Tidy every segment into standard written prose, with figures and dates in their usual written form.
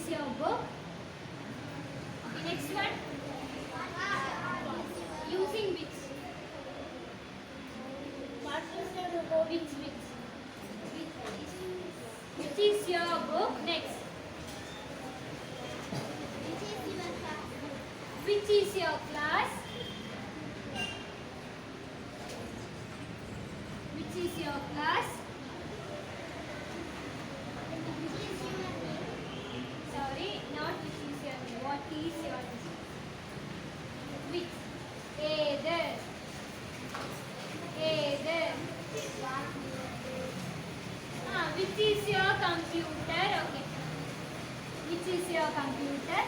is your book? Next one. Using which? What is your book? Which? Which is your book? Next. Which is your class? Which is your class? Sorry, not which is your name. What is your name? Which? Either. Which is your computer? Okay. Which is your computer?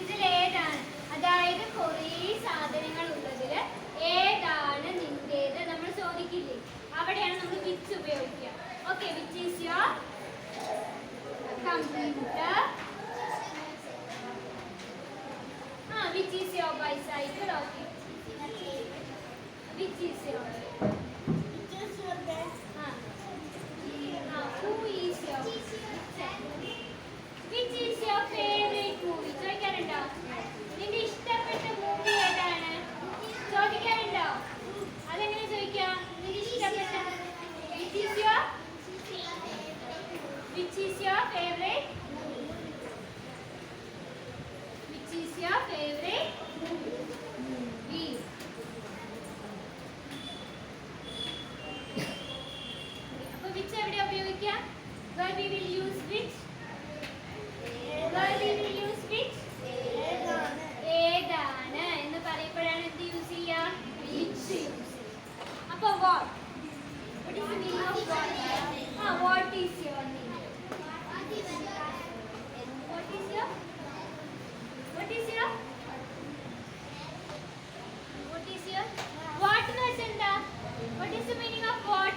ഇതിൽ ഏതാണ്? അതായത് കുറേ സാധനങ്ങൾ ഉള്ളതിൽ ഏതാണ് നിന്റേത് നമ്മൾ ചോദിക്കില്ലേ, അവിടെയാണ് നമ്മൾ വിച്ച് ഉപയോഗിക്കുക. Okay, which is your computer? Which is your bicycle? Okay, which is your who is your which is your favorite movie? ചോദിക്കാറുണ്ടോ? നിന്റെ ഇഷ്ടപ്പെട്ട മൂവി ഏതാണ് ചോദിക്കാറുണ്ടോ? അതെങ്ങനെ ചോദിക്കാം? നിന്റെ ഇഷ്ടപ്പെട്ട which is your favorite? Which is your favorite movie? അപ്പോൾ which എവിടെ ഉപയോഗിക്കാം? Where we will use which? Where we will use which? ഏതാണ് എന്ന് പറയുമ്പോഴാണ് എന്ത് യൂസ് ചെയ്യുക? which യൂസ് ചെയ്യുക. അപ്പോൾ what? What is the meaning of what? What is your name? What is your? What is your? What is your? What എന്ന് വെച്ചാൽ എന്താ? What is the meaning of what?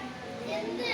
എന്ത്.